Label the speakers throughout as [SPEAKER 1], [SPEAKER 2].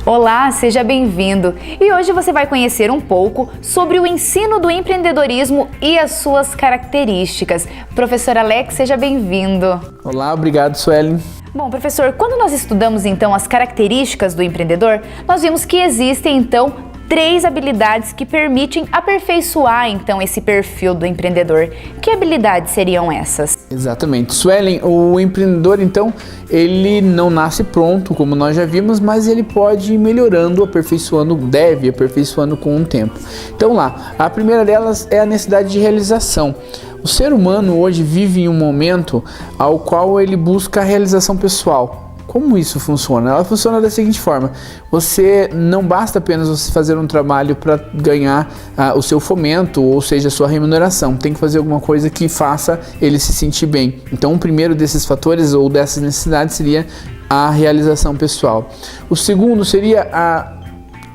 [SPEAKER 1] Olá, seja bem-vindo! E hoje você vai conhecer um pouco sobre o ensino do empreendedorismo e as suas características. Professor Alex, seja bem-vindo!
[SPEAKER 2] Olá, obrigado, Suelen.
[SPEAKER 1] Bom, professor, quando nós estudamos então as características do empreendedor, nós vimos que existem então 3 habilidades que permitem aperfeiçoar então esse perfil do empreendedor. Que habilidades seriam essas?
[SPEAKER 2] Exatamente. Suelen, o empreendedor então, ele não nasce pronto, como nós já vimos, mas ele pode ir melhorando, aperfeiçoando, deve aperfeiçoando com o tempo. Então lá, a primeira delas é a necessidade de realização. O ser humano hoje vive em um momento ao qual ele busca a realização pessoal. Como isso funciona? Ela funciona da seguinte forma: você não basta apenas você fazer um trabalho para ganhar o seu fomento, ou seja, a sua remuneração. Tem que fazer alguma coisa que faça ele se sentir bem. Então, o primeiro desses fatores ou dessas necessidades seria a realização pessoal. O segundo seria a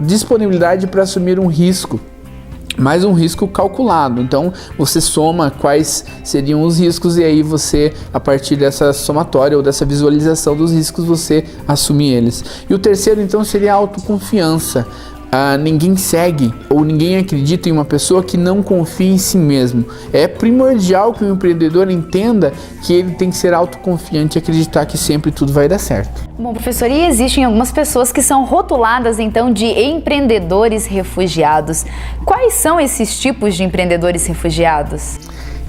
[SPEAKER 2] disponibilidade para assumir um risco. Mas um risco calculado, então você soma quais seriam os riscos e aí você, a partir dessa somatória ou dessa visualização dos riscos, você assume eles. E o terceiro então seria a autoconfiança. Ninguém segue ou ninguém acredita em uma pessoa que não confia em si mesmo. É primordial que o empreendedor entenda que ele tem que ser autoconfiante e acreditar que sempre tudo vai dar certo.
[SPEAKER 1] Bom, professor, e existem algumas pessoas que são rotuladas então de empreendedores refugiados. Quais são esses tipos de empreendedores refugiados?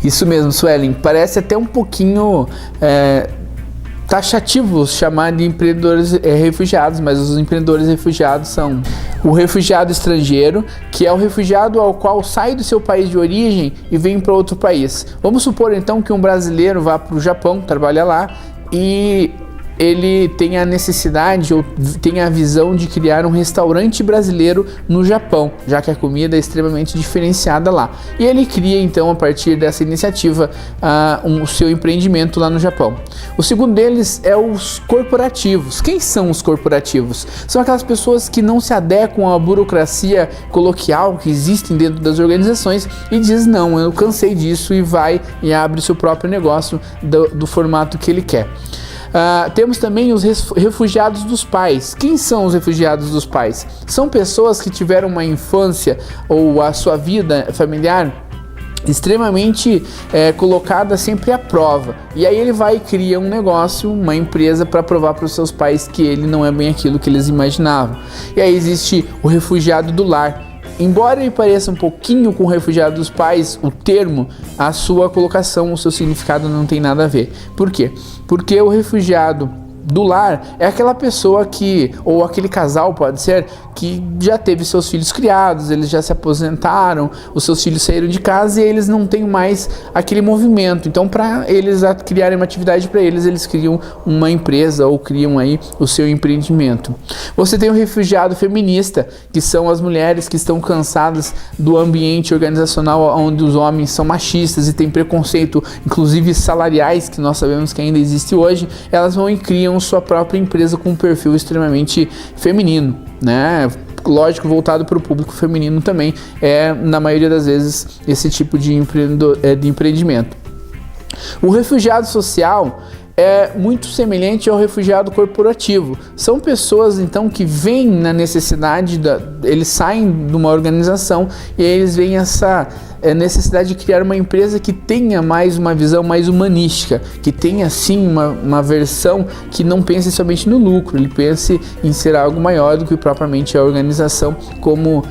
[SPEAKER 2] Isso mesmo, Suelen. Parece até um pouquinho taxativo chamar de empreendedores refugiados, mas os empreendedores refugiados são o refugiado estrangeiro, que é o refugiado ao qual sai do seu país de origem e vem para outro país. Vamos supor então que um brasileiro vá para o Japão, trabalha lá e ele tem a necessidade ou tem a visão de criar um restaurante brasileiro no Japão, já que a comida é extremamente diferenciada lá. E ele cria então, a partir dessa iniciativa, o seu empreendimento lá no Japão. O segundo deles é os corporativos. Quem são os corporativos? São aquelas pessoas que não se adequam à burocracia coloquial que existem dentro das organizações e diz: não, eu cansei disso, e vai e abre seu próprio negócio do formato que ele quer. Temos também os refugiados dos pais. Quem são os refugiados dos pais? São pessoas que tiveram uma infância ou a sua vida familiar extremamente colocada sempre à prova, e aí ele vai e cria um negócio, uma empresa, para provar para os seus pais que ele não é bem aquilo que eles imaginavam. E aí existe o refugiado do lar. Embora ele pareça um pouquinho com o refugiado dos pais, o termo, a sua colocação, o seu significado não tem nada a ver. Por quê? Porque o refugiado do lar é aquela pessoa que, ou aquele casal pode ser, que já teve seus filhos criados, eles já se aposentaram, os seus filhos saíram de casa e eles não têm mais aquele movimento. Então, para eles criarem uma atividade para eles, eles criam uma empresa ou criam aí o seu empreendimento. Você tem o refugiado feminista, que são as mulheres que estão cansadas do ambiente organizacional onde os homens são machistas e têm preconceito, inclusive salariais, que nós sabemos que ainda existe hoje. Elas vão e criam sua própria empresa com um perfil extremamente feminino, né? Lógico, voltado para o público feminino também, na maioria das vezes, esse tipo de empreendimento. O refugiado social é muito semelhante ao refugiado corporativo. São pessoas então que veem na necessidade, eles saem de uma organização e eles veem essa necessidade de criar uma empresa que tenha mais uma visão mais humanística, que tenha sim uma versão que não pense somente no lucro, ele pense em ser algo maior do que propriamente a organização, como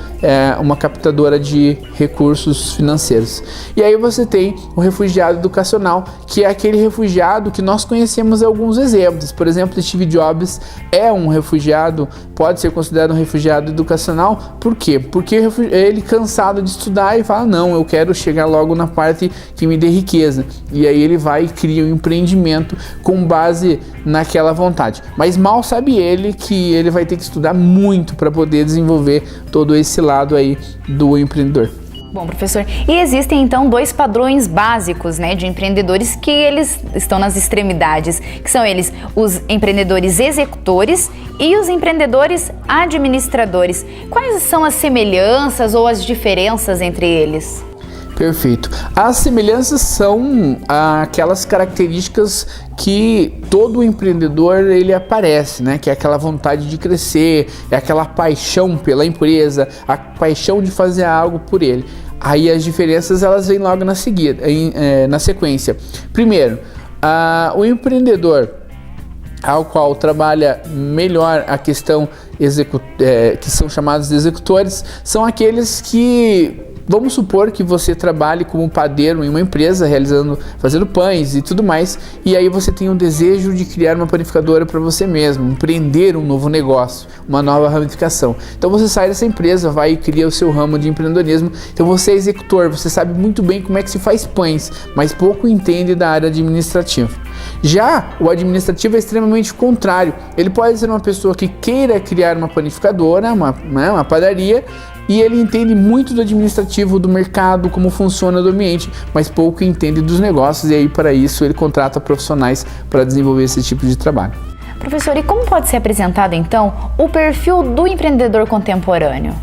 [SPEAKER 2] uma captadora de recursos financeiros. E aí você tem o refugiado educacional, que é aquele refugiado que nós conhecemos alguns exemplos. Por exemplo, Steve Jobs é um refugiado, pode ser considerado um refugiado educacional. Por quê? Porque ele cansado de estudar e fala: não, eu quero chegar logo na parte que me dê riqueza. E aí ele vai e cria um empreendimento com base naquela vontade. Mas mal sabe ele que ele vai ter que estudar muito para poder desenvolver todo esse lado aí do empreendedor.
[SPEAKER 1] Bom, professor, e existem então 2 padrões básicos, né, de empreendedores que eles estão nas extremidades, que são eles, os empreendedores executores e os empreendedores administradores. Quais são as semelhanças ou as diferenças entre eles?
[SPEAKER 2] Perfeito. As semelhanças são aquelas características que todo empreendedor ele aparece, né? Que é aquela vontade de crescer, é aquela paixão pela empresa, a paixão de fazer algo por ele. Aí as diferenças elas vêm logo na sequência. Primeiro, o empreendedor ao qual trabalha melhor a questão que são chamados de executores, são aqueles que, vamos supor que você trabalhe como padeiro em uma empresa, fazendo pães e tudo mais, e aí você tem um desejo de criar uma panificadora para você mesmo, empreender um novo negócio, uma nova ramificação. Então você sai dessa empresa, vai e cria o seu ramo de empreendedorismo. Então você é executor, você sabe muito bem como é que se faz pães, mas pouco entende da área administrativa. Já o administrativo é extremamente contrário. Ele pode ser uma pessoa que queira criar uma panificadora, uma padaria, e ele entende muito do administrativo, do mercado, como funciona o ambiente, mas pouco entende dos negócios, e aí para isso ele contrata profissionais para desenvolver esse tipo de trabalho.
[SPEAKER 1] Professor, e como pode ser apresentado então o perfil do empreendedor contemporâneo?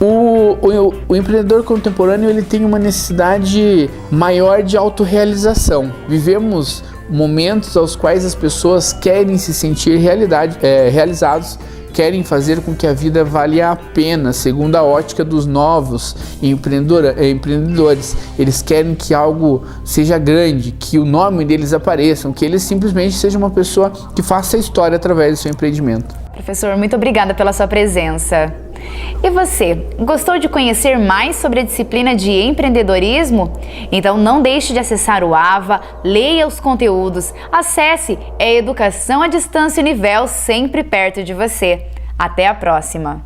[SPEAKER 2] O empreendedor contemporâneo ele tem uma necessidade maior de autorrealização. Vivemos momentos aos quais as pessoas querem se sentir realizados, querem fazer com que a vida valha a pena, segundo a ótica dos novos empreendedores. Eles querem que algo seja grande, que o nome deles apareça, que eles simplesmente sejam uma pessoa que faça história através do seu empreendimento.
[SPEAKER 1] Professor, muito obrigada pela sua presença. E você, gostou de conhecer mais sobre a disciplina de empreendedorismo? Então não deixe de acessar o AVA, leia os conteúdos, acesse Educação à Distância Univel, sempre perto de você. Até a próxima!